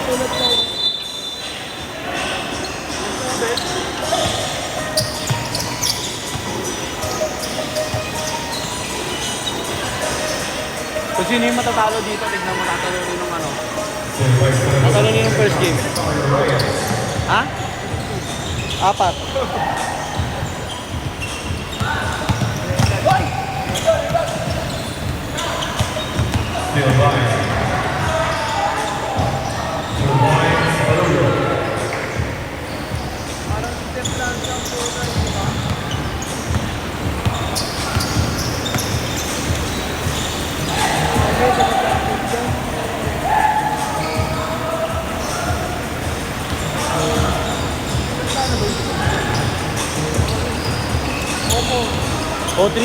Kung sino yung matatalo dito, tignan mo tatalo rin ng ano. Tatalo rin yung first game. Ha? 4. O3.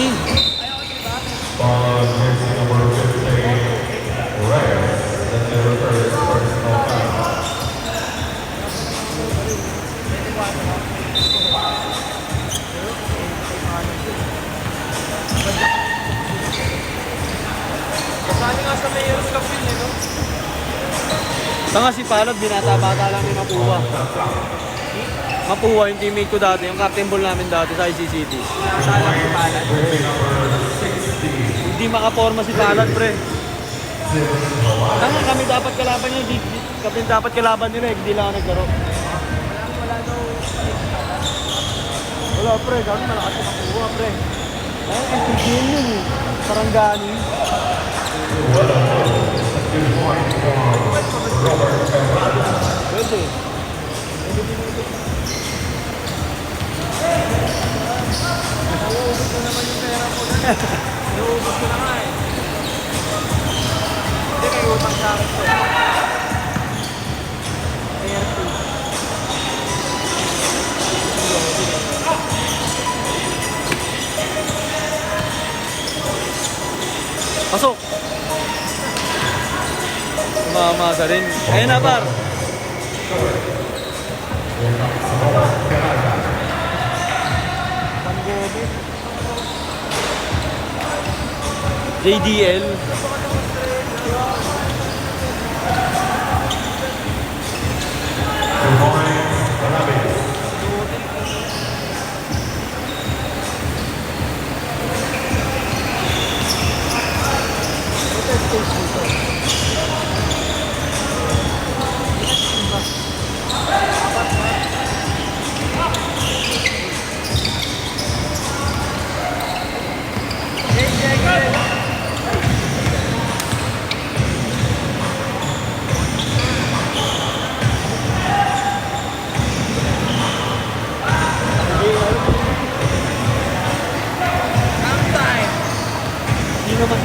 Kasali nga sa Mayor's Cup yun, no? Tanga si Palad, binata-bata lang ni Mapuwa. Mapuwa yung teammate ko dati, yung captain ball namin dati sa ICCT. Nakasala si Palad. Hindi makaporma si Palad, pre. Tanga, kami dapat kalaban niya, kami dapat kalaban nila, hindi lang ako naglaro. Wala daw. Wala, pre, kami malakas si Mapuwa, pre. Ay, SPGN yun eh. Parang gani. Pwede. Nauubos ko naman yung pera ko. Nauubos ko na nga eh. Hindi, may utang sa akin ko. ARP. Pasok! Mamasa rin. Ayun na, par. JDL. Hindi naman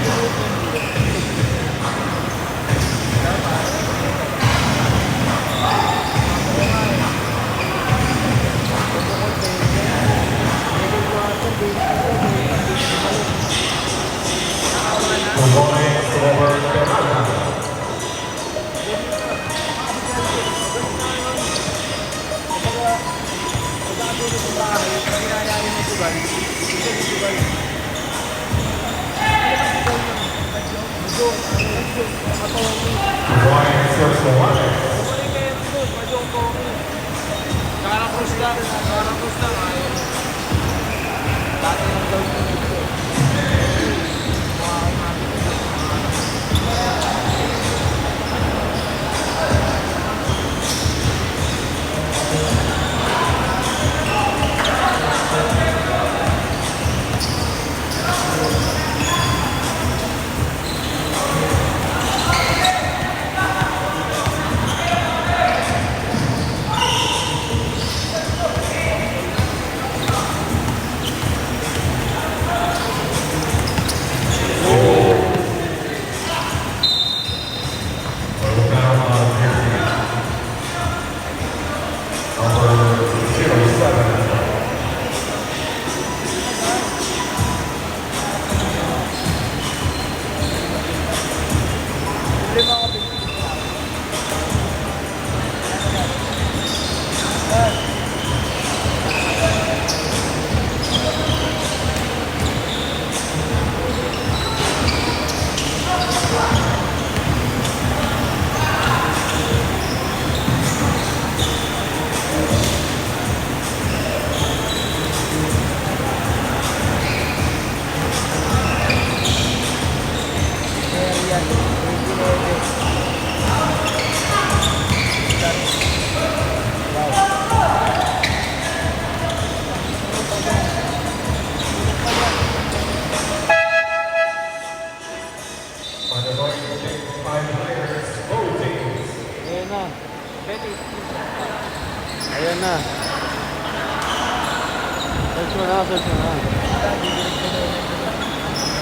Ayan na. Search mo na, search mo na.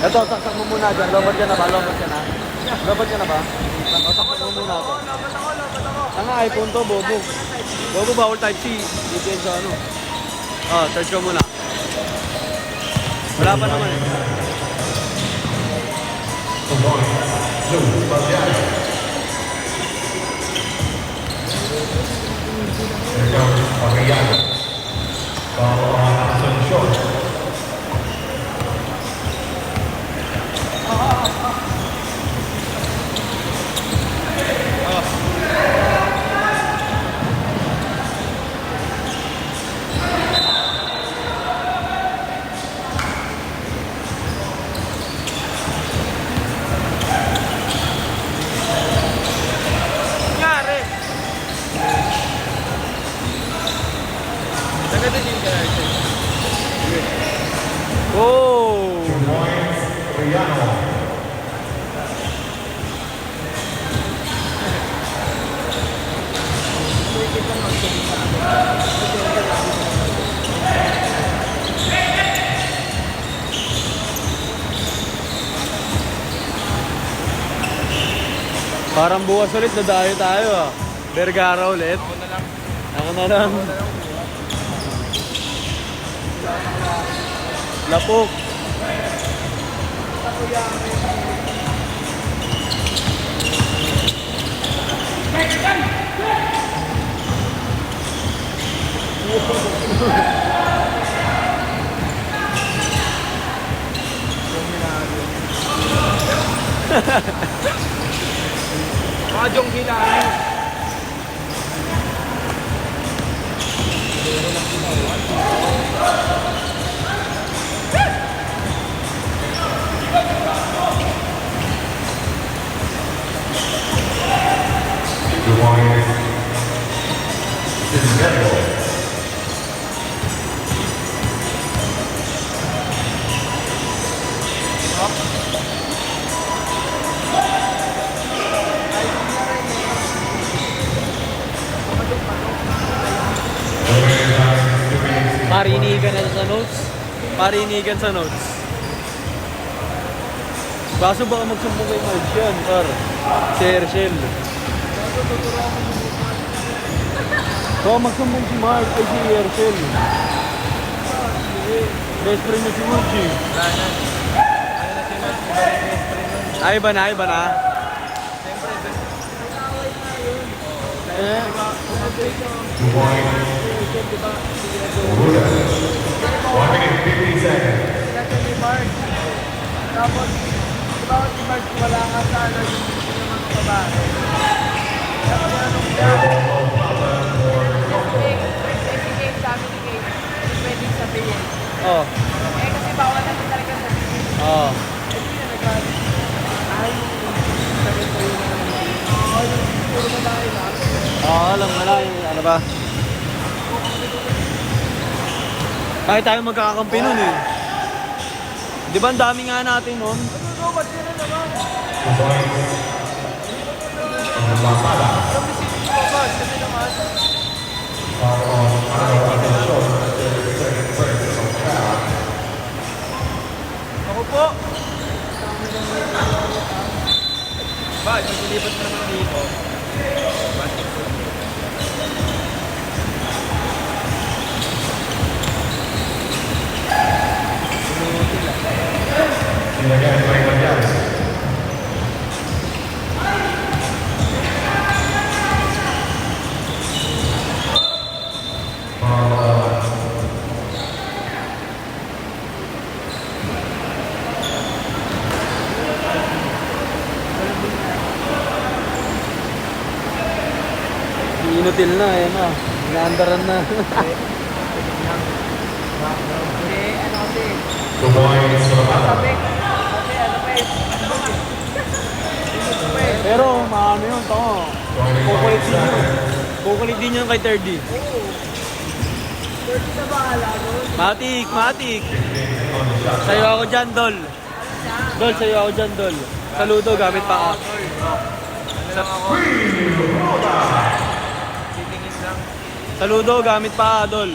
Ito, saksak mo muna dyan. Lobot ka na ba? Lobot ka na? Lobot ka na ba? O, saksak mo muna ito. Ano, iPhone to, bobo. Bobo, bawal type C. Dito sa ano. Oh, search ko muna. Wala pa naman eh. Oh! Parang bukas ulit na tayo ah. Vergara ulit. Ako na lang. Lapok. Majong Hilali. Marinigan na sa notes. Marinigan sa notes. Baso baka magsumbong kay Marge yan, par. Si Herschel. Baka magsumbong si Marge ay si Herschel. Best friend niya si Marge. Ay ba na, ay ba na? Eh? Kasi ni Mark. Tapos, di ba si Mark wala nga sa ano yung mga babae. Tapos anong game sa amin ni Game. Hindi pwedeng sabihin. Oh. Eh kasi bawal naman talaga sabihin. Oh. Hindi na nag-ano. Ay, sabi ko yun naman. Ay, puro babae lang. Oo, alam mo na yung ano ba? Kahit tayo magkakakampi nun eh. Di ba ang dami nga natin nun? Ano, ba't yun na naman? Kasi naman. Ako po. Ba, maglilipat na naman dito. Inutil na, ayan na. Inaandaran na. Hindi, ano kasi. Sabi, kasi ano pa eh. Pero maano yun, tao. Kukulit din yun. Kukulit din yun kay 3D. Oo. 30 na bahala doon. Matik, matik. Sayo ako dyan, Dol. Dol, sayo ako dyan, Dol. Saludo, gamit pa ako. Saludo, gamit pa, Adol.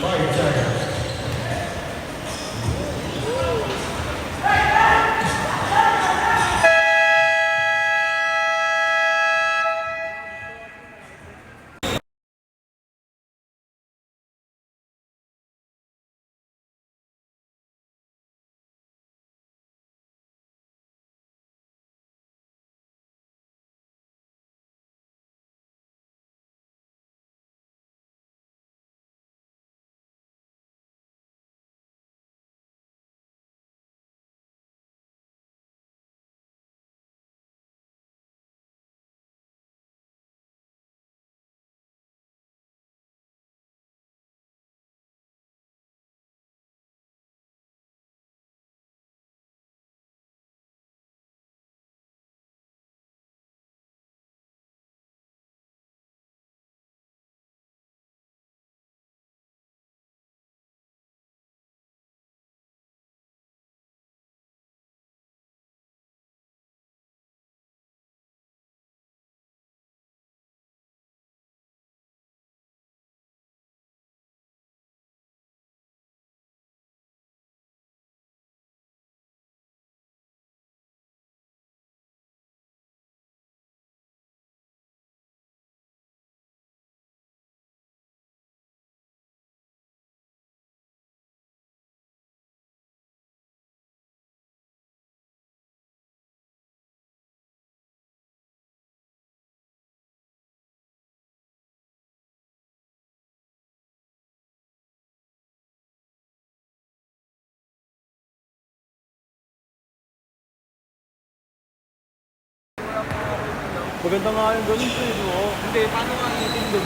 Maganda nga yung ganun pre, no? Hindi, paano nga itindog?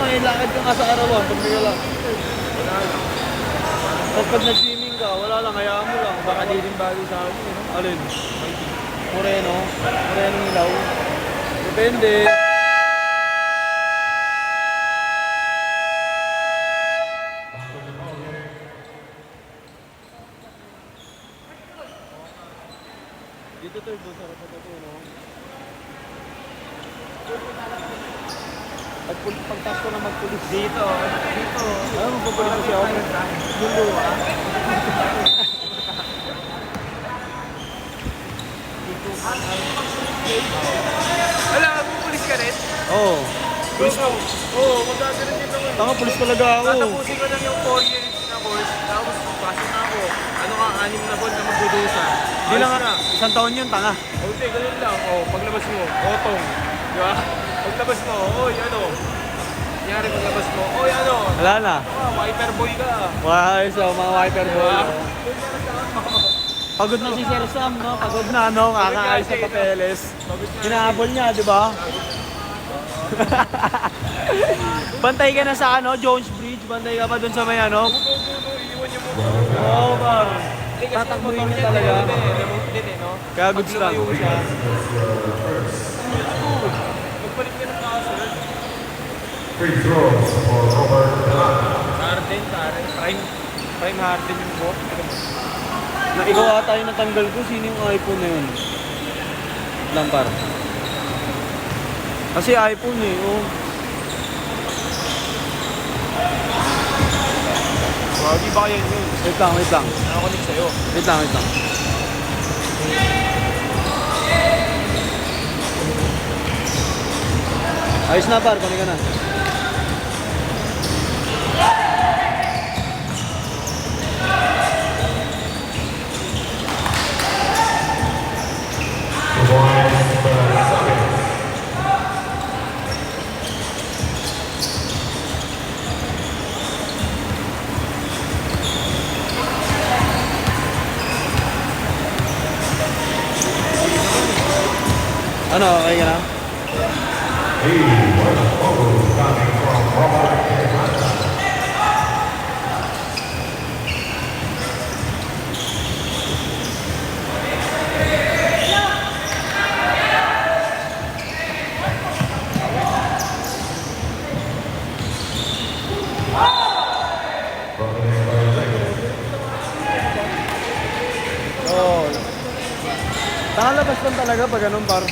May lakad ka nga sa arawan pag may lakad. Wala lang. Tapos pag nag-swimming ka, wala lang, hayaan mo lang. Baka di rin bagay sa akin, no? Alin? Moreno? Moreno ilaw? Depende. Dito to, doon sa rapat ito, no? Pagtas ko na magpulis dito. Ano, magpupulis ko siya ako. Dulo, ah. Wala, pupulis ka rin? Oo. Pulis mo? Oo, magkagalit din ako. Tanga, pulis talaga ako. Tatapusin ko lang yung 4 years na course, tapos pasok na ako. Ano ka, 6 na buwan ka magdudusa. Di lang, Ayos na. isang taon yun, tanga. O hindi, ganun lang. O, paglabas mo, otong. Di ba? Paglabas mo, oy, ano? Nangyari paglabas mo, oy, ano? Wala na. Wiper boy ka. Wow, so, mga wiper boy. Diba? Pagod na si Sir Sam, no? Pagod na, no? Kakakaayos sa papeles. Pagod na. Hinahabol niya, di ba? Bantay ka na sa ano, Jones Bridge. Bantay ka pa dun sa may ano. Iiwan niyo mo. Oo, par. Hindi, kasi Tatakbuhin motor niya niya talaga. remote din eh, no? Kaya goods Pag lang. lumayo siya. Magpalit ka ng kaso. Free throws for Robert Pelata. Harden. Prime Harden yung book. Na ikaw ata yung natanggal ko. Sino yung iPhone na yun? Lang, par. Kasi iPhone eh, oh. Wagi ba yan yun? Wait lang. Nakakunik sa'yo. Wait lang. Ayos na, par. Kunin ka na. Tobias Belsabe. Ano, okay ka na? He was fumbled coming from Robert Pelata. Oo. Labas lang talaga pag ganun, par.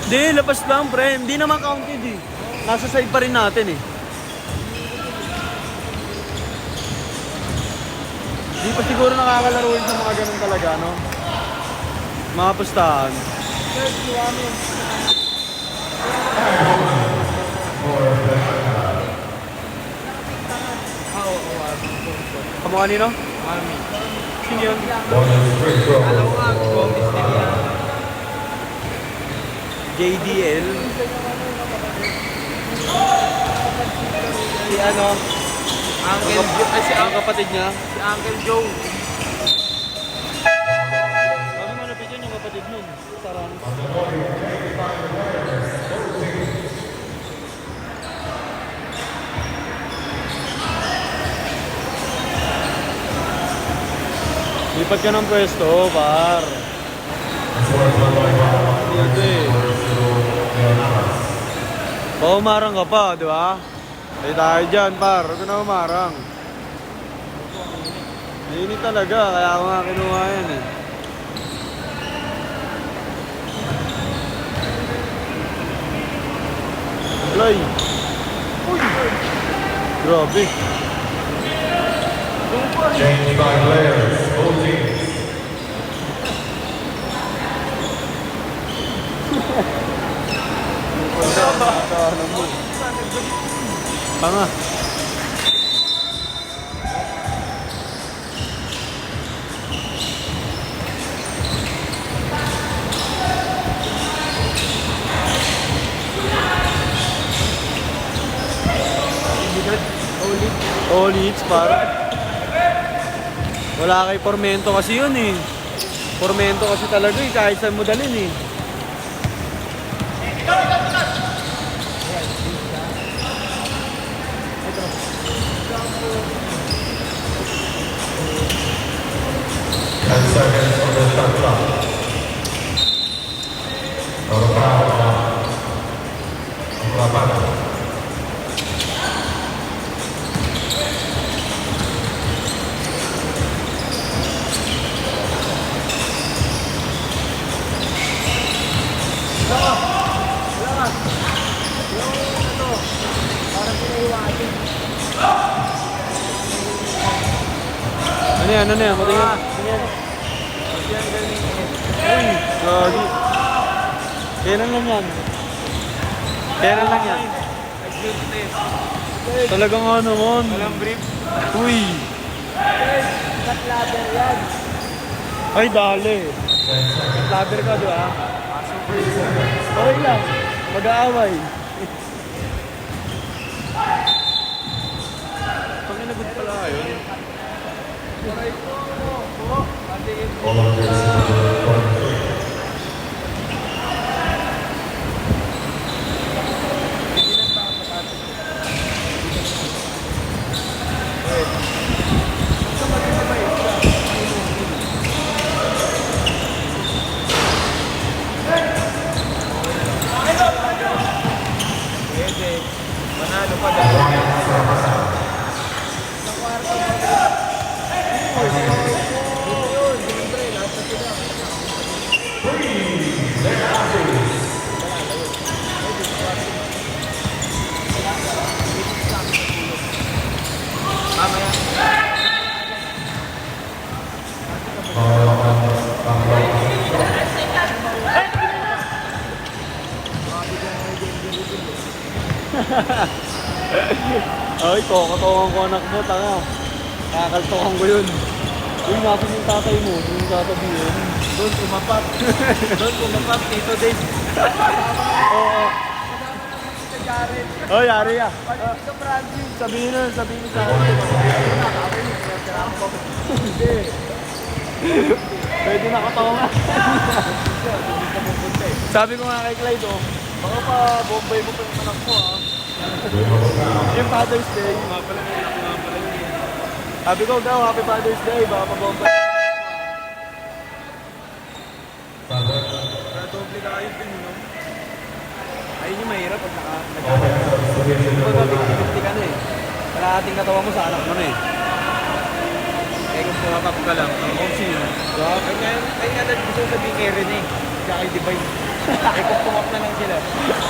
Hindi, labas lang, pre. Hindi naman counted eh. nasa side pa rin natin eh. Di pa siguro nakakalaro yun sa mga ganun talaga, no? Mga pustahan. Kamu kanino? Mami. Sino yun? Bonus free throw Alam ko nga, for Gomez din yan. JDL. Si ano? Uncle Joe. Ay, Ang kapatid niya. si Uncle Joe. Sabi mo napit yun yung kapatid nun. Sarang. Lipat ka ng pwesto, par. Dito eh. Baka umarang ka pa, di ba? Ay tayo dyan, par. Huwag ka na umarang. Mainit talaga, kaya ako nga kinuha yan eh. Loy! Uy! Grabe. Change by players. Both teams. Tanga. All hits para. Wala kay Formento kasi yun eh. Formento kasi talaga eh, kahit saan mo dalhin eh. Ten seconds on the shot clock. Total foul on Rapana. Parang pinahiwatin. Ano yan, ano yan? Matingin. Yan, galing eh. Uy, gagi. Kailan lang yan? Kailan lang yan? Nag-duty. Talagang ano naman. Walang brief. Uy. Cut ladder yan. Ay, dali. Laber ka, di ba? Okay lang. Mag-aaway. Panginagot pala yun. All of this number 23. Pwede. Manalo pa dahil. Alliance Rapana. Mamaya. Ay, kokotongan ko anak mo, tanga. Kakaltokan ko yun. Uy, natin yung tatay mo, yung sasabihin. Doon tumapat. Doon tumapat. Tito din. Oo. Si Jared. Oh, yari ah. Pag sa Francis. Sabihin nun sa akin. Hindi. Pwede nakatonga. Sabi ko nga kay Clyde, oh, baka pa Bombay mo pa yung anak mo ah. Yung Father's Day. Sabi ko daw, Happy Father's Day, baka pa Bombay. Doble ka kayo pinunom. Ayun yung mahirap pag naka-50 ka na eh. Kalahating katawa mo sa anak mo na eh. Eh kung pumapap ka lang, kung sino. Ay nga dahil gusto sabihin kay Rene, tsaka kay Divine. Eh kung pumap na lang sila,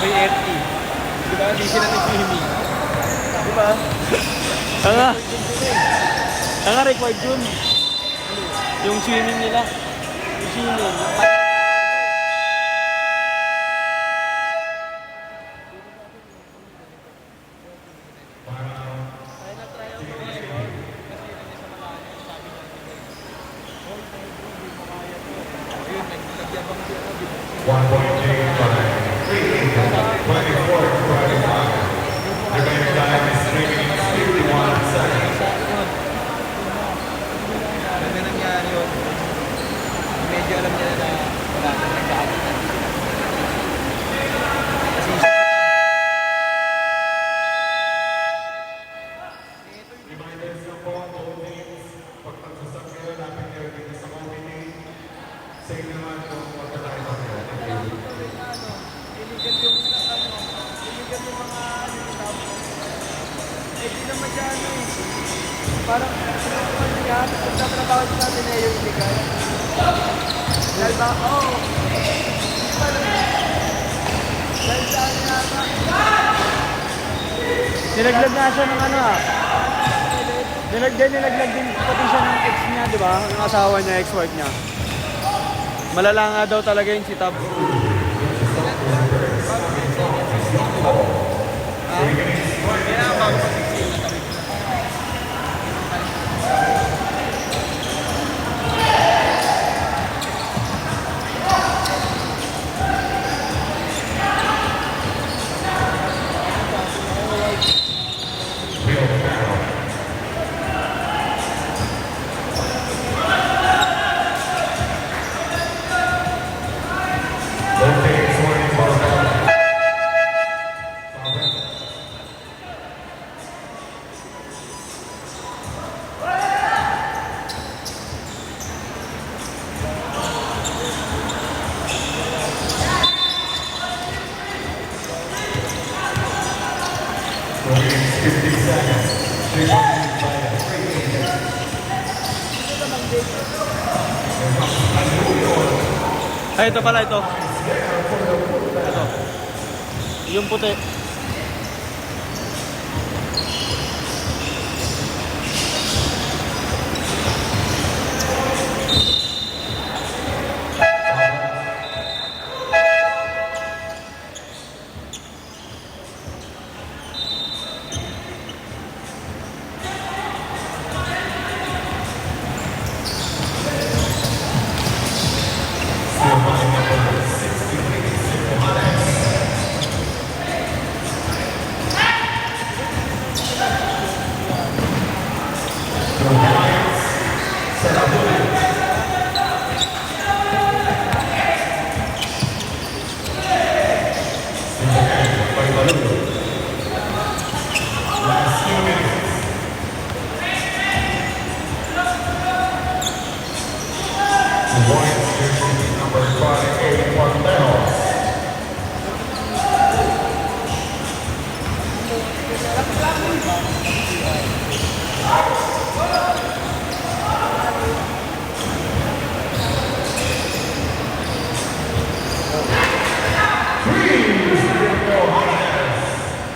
may RT. Diba? hindi sila nag-swimming. Diba? Tanga. Tanga required yun. Yung swimming nila. Yung swimming. One point gained by 24-25. Remaining time is 3 minutes 51 seconds. Pag nangyari yun, medyo alam nila na wala na nagkakagitan. Kasi Reminders na po ang all teams. Pag nagsasakyo, lapit kayo dito sa committee. Same naman kung magkatay sa kayo. illegal yung mga hindi naman dyan eh. Parang yan, kung natrabaho sa atin eh yung illegal. Dahil ba, dahil sa atin yata. Nilaglag nga siya ng ano ah. Nilaglag din pati siya ng ex niya, di ba? Yung asawa niya, ex-wife niya. Malala nga daw talaga yung si Tab. Kailangan bago mag-16 na tawid. Rotating 20 for ball. Remaining 50 seconds. 3 points by a free agent. Ay, ito pala, ito. Ito. Yung puti. Still running number 63. Last few minutes. Lions jersey number 5, Porteros.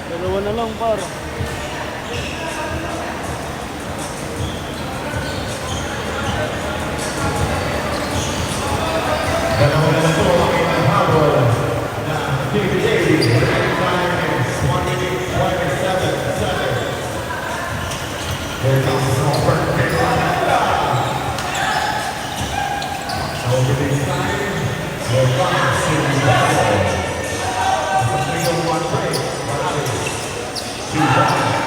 Dalawa na lang, par. Dalawa na lang po ang inyong habol na PBA. Time is 1:27 seconds. Here comes Robert Miranda. Opening time, the Fox in battle. It's a 3-1 break. Morales, 2-1.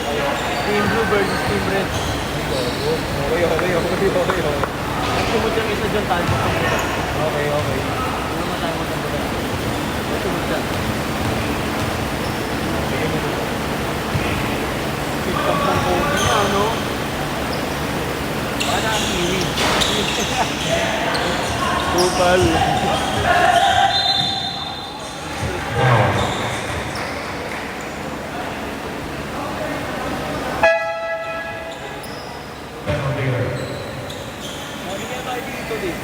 Team Blue versus Team Red. Okay. Ang tumot yung isa dyan, tayo magkampulan. Okay. Hindi naman tayo magkampulan. Ang tumot dyan. Pick-up ng Kobe na, ano? Baka nakakinig. Kupal. Penalty area. Sabi kaya tayo dito din.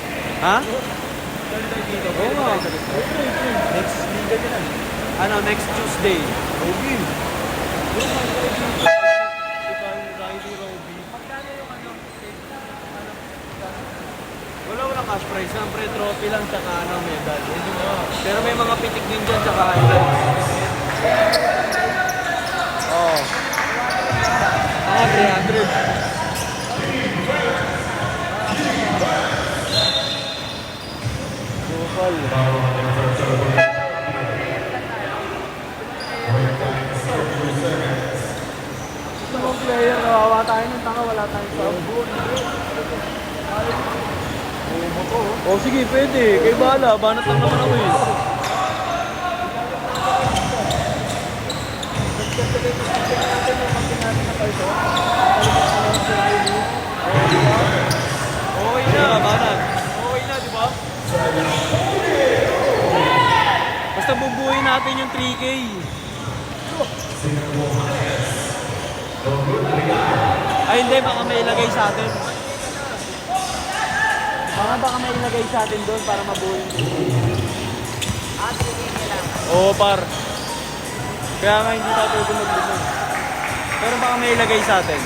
Ha? Sabi tayo dito. Oo nga. Next liga ka na. Ano, next Tuesday. Okay. Walang cash prize. Siyempre, trophy lang tsaka ano, medal. Pero may mga pitik din dyan tsaka highlights. Oo. Mga 300. Kupal. Ito mong player, kawawa tayo ng tanga, wala tayong sabon. O sige, pwede. Kayo bahala. Banat lang naman ako eh. Okay na, banat. Okay na, di ba? Basta bubuhay natin yung 3K. Ay hindi, baka may ilagay sa atin. Baka may ilagay sa atin doon para mabuhay yung 3K. Oo, par. Kaya nga hindi tayo pwede magbunod. Pero baka may ilagay sa atin.